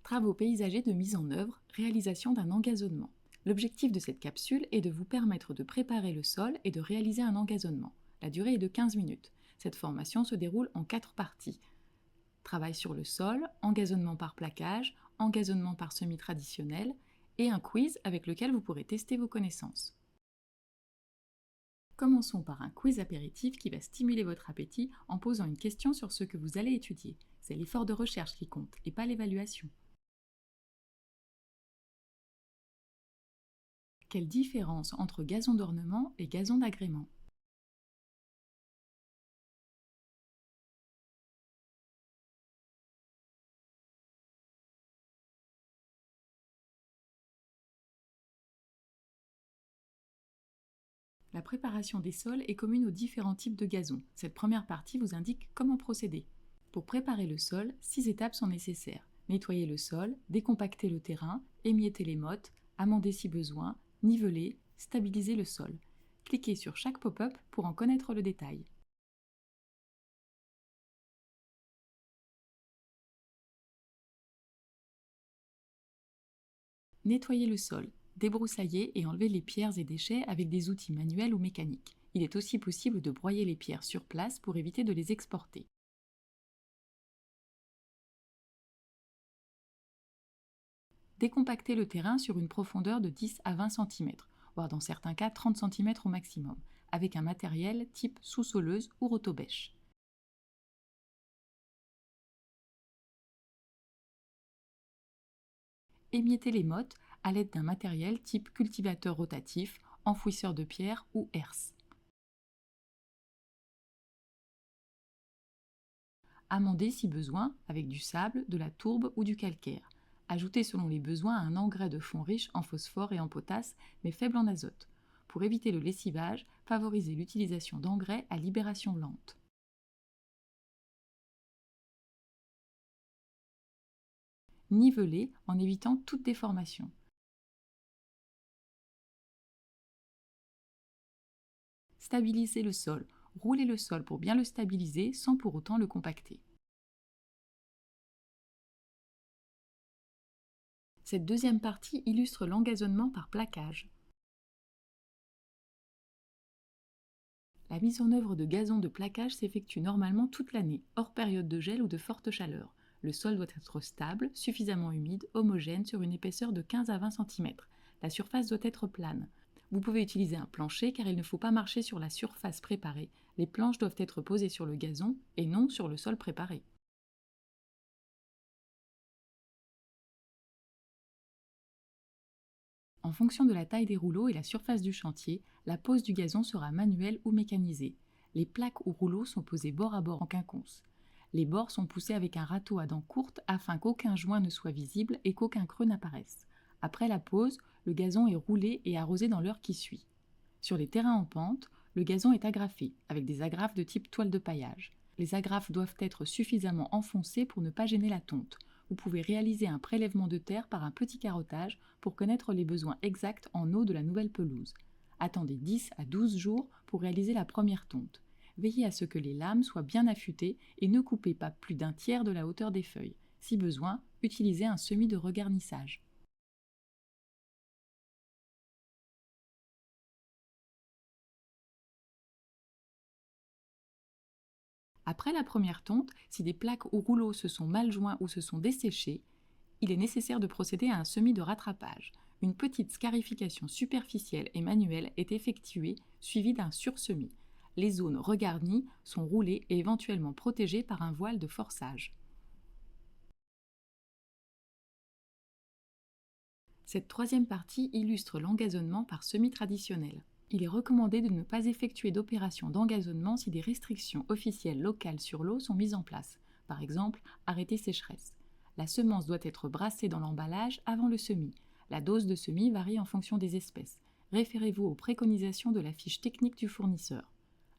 Travaux paysagers de mise en œuvre, réalisation d'un engazonnement. L'objectif de cette capsule est de vous permettre de préparer le sol et de réaliser un engazonnement. La durée est de 15 minutes. Cette formation se déroule en 4 parties. Travail sur le sol, engazonnement par plaquage, engazonnement par semis traditionnel et un quiz avec lequel vous pourrez tester vos connaissances. Commençons par un quiz apéritif qui va stimuler votre appétit en posant une question sur ce que vous allez étudier. C'est l'effort de recherche qui compte et pas l'évaluation. Quelle différence entre gazon d'ornement et gazon d'agrément? La préparation des sols est commune aux différents types de gazon. Cette première partie vous indique comment procéder. Pour préparer le sol, 6 étapes sont nécessaires. Nettoyer le sol, décompacter le terrain, émietter les mottes, amender si besoin, niveler, stabiliser le sol. Cliquez sur chaque pop-up pour en connaître le détail. Nettoyer le sol, débroussailler et enlever les pierres et déchets avec des outils manuels ou mécaniques. Il est aussi possible de broyer les pierres sur place pour éviter de les exporter. Décompacter le terrain sur une profondeur de 10 à 20 cm, voire dans certains cas 30 cm au maximum, avec un matériel type sous-soleuse ou rotobèche. Émietter les mottes à l'aide d'un matériel type cultivateur rotatif, enfouisseur de pierre ou herse. Amender si besoin avec du sable, de la tourbe ou du calcaire. Ajouter selon les besoins un engrais de fond riche en phosphore et en potasse, mais faible en azote. Pour éviter le lessivage, favorisez l'utilisation d'engrais à libération lente. Niveler en évitant toute déformation. Stabiliser le sol. Roulez le sol pour bien le stabiliser sans pour autant le compacter. Cette deuxième partie illustre l'engazonnement par plaquage. La mise en œuvre de gazons de plaquage s'effectue normalement toute l'année, hors période de gel ou de forte chaleur. Le sol doit être stable, suffisamment humide, homogène sur une épaisseur de 15 à 20 cm. La surface doit être plane. Vous pouvez utiliser un plancher car il ne faut pas marcher sur la surface préparée. Les planches doivent être posées sur le gazon et non sur le sol préparé. En fonction de la taille des rouleaux et la surface du chantier, la pose du gazon sera manuelle ou mécanisée. Les plaques ou rouleaux sont posés bord à bord en quinconce. Les bords sont poussés avec un râteau à dents courtes afin qu'aucun joint ne soit visible et qu'aucun creux n'apparaisse. Après la pose, le gazon est roulé et arrosé dans l'heure qui suit. Sur les terrains en pente, le gazon est agrafé avec des agrafes de type toile de paillage. Les agrafes doivent être suffisamment enfoncées pour ne pas gêner la tonte. Vous pouvez réaliser un prélèvement de terre par un petit carottage pour connaître les besoins exacts en eau de la nouvelle pelouse. Attendez 10 à 12 jours pour réaliser la première tonte. Veillez à ce que les lames soient bien affûtées et ne coupez pas plus d'un tiers de la hauteur des feuilles. Si besoin, utilisez un semis de regarnissage. Après la première tonte, si des plaques ou rouleaux se sont mal joints ou se sont desséchés, il est nécessaire de procéder à un semis de rattrapage. Une petite scarification superficielle et manuelle est effectuée, suivie d'un sursemis. Les zones regarnies sont roulées et éventuellement protégées par un voile de forçage. Cette troisième partie illustre l'engazonnement par semis traditionnel. Il est recommandé de ne pas effectuer d'opération d'engazonnement si des restrictions officielles locales sur l'eau sont mises en place, par exemple arrêter sécheresse. La semence doit être brassée dans l'emballage avant le semis. La dose de semis varie en fonction des espèces. Référez-vous aux préconisations de la fiche technique du fournisseur.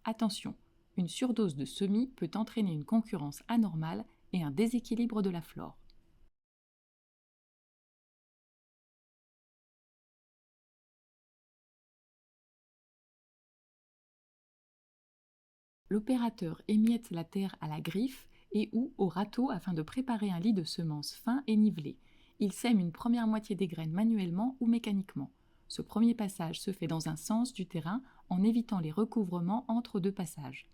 Attention, une surdose de semis peut entraîner une concurrence anormale et un déséquilibre de la flore. L'opérateur émiette la terre à la griffe et ou au râteau afin de préparer un lit de semences fin et nivelé. Il sème une première moitié des graines manuellement ou mécaniquement. Ce premier passage se fait dans un sens du terrain en évitant les recouvrements entre deux passages.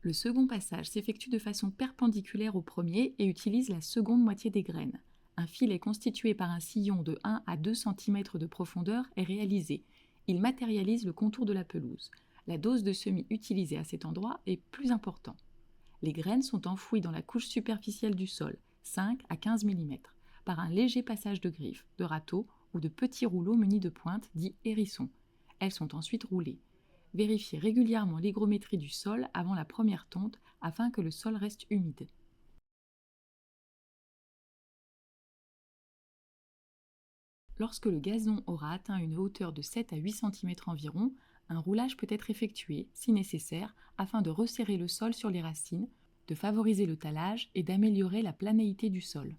Le second passage s'effectue de façon perpendiculaire au premier et utilise la seconde moitié des graines. Un filet constitué par un sillon de 1 à 2 cm de profondeur est réalisé. Il matérialise le contour de la pelouse. La dose de semis utilisée à cet endroit est plus importante. Les graines sont enfouies dans la couche superficielle du sol, 5 à 15 mm, par un léger passage de griffes, de râteaux ou de petits rouleaux munis de pointes dits hérissons. Elles sont ensuite roulées. Vérifiez régulièrement l'hygrométrie du sol avant la première tonte afin que le sol reste humide. Lorsque le gazon aura atteint une hauteur de 7 à 8 cm environ, un roulage peut être effectué, si nécessaire, afin de resserrer le sol sur les racines, de favoriser le talage et d'améliorer la planéité du sol.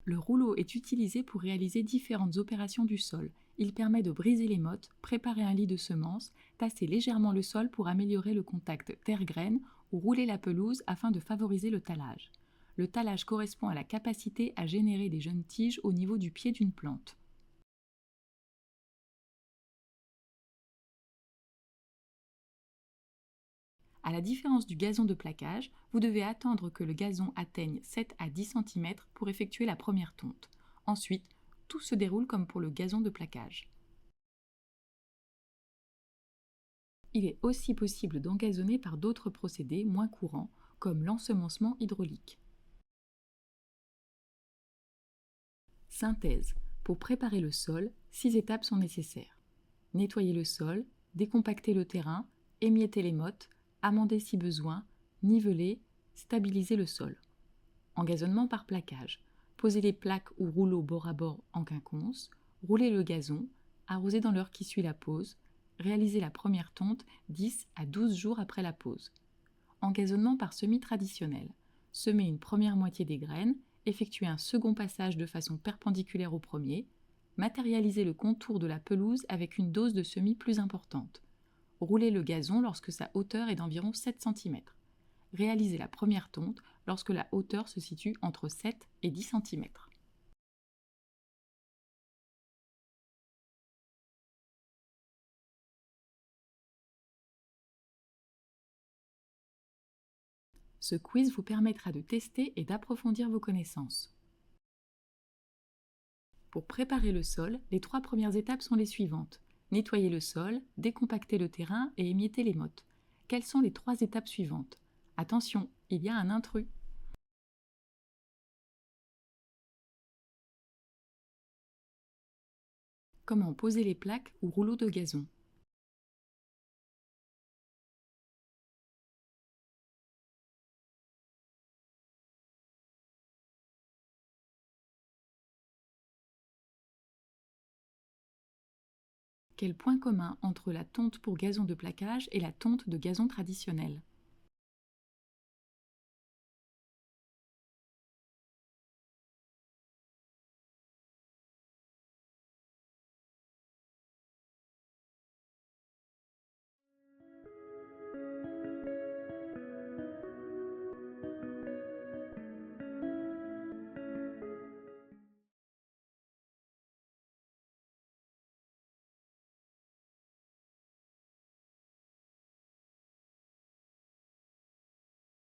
Le rouleau est utilisé pour réaliser différentes opérations du sol. Il permet de briser les mottes, préparer un lit de semences, tasser légèrement le sol pour améliorer le contact terre-graine ou rouler la pelouse afin de favoriser le talage. Le talage correspond à la capacité à générer des jeunes tiges au niveau du pied d'une plante. À la différence du gazon de plaquage, vous devez attendre que le gazon atteigne 7 à 10 cm pour effectuer la première tonte. Ensuite, tout se déroule comme pour le gazon de plaquage. Il est aussi possible d'engazonner par d'autres procédés moins courants, comme l'ensemencement hydraulique. Synthèse. Pour préparer le sol, 6 étapes sont nécessaires. Nettoyer le sol, décompacter le terrain, émietter les mottes, amender si besoin, niveler, stabiliser le sol. Engazonnement par plaquage. Poser les plaques ou rouleaux bord à bord en quinconce, rouler le gazon, arroser dans l'heure qui suit la pause, réaliser la première tonte 10 à 12 jours après la pause. Engazonnement par semis traditionnel. Semer une première moitié des graines, effectuer un second passage de façon perpendiculaire au premier, matérialiser le contour de la pelouse avec une dose de semis plus importante. Rouler le gazon lorsque sa hauteur est d'environ 7 cm. Réaliser la première tonte lorsque la hauteur se situe entre 7 et 10 cm. Ce quiz vous permettra de tester et d'approfondir vos connaissances. Pour préparer le sol, les 3 premières étapes sont les suivantes. Nettoyer le sol, décompacter le terrain et émietter les mottes. Quelles sont les 3 étapes suivantes? Attention, il y a un intrus. Comment poser les plaques ou rouleaux de gazon? Quel point commun entre la tonte pour gazon de plaquage et la tonte de gazon traditionnel?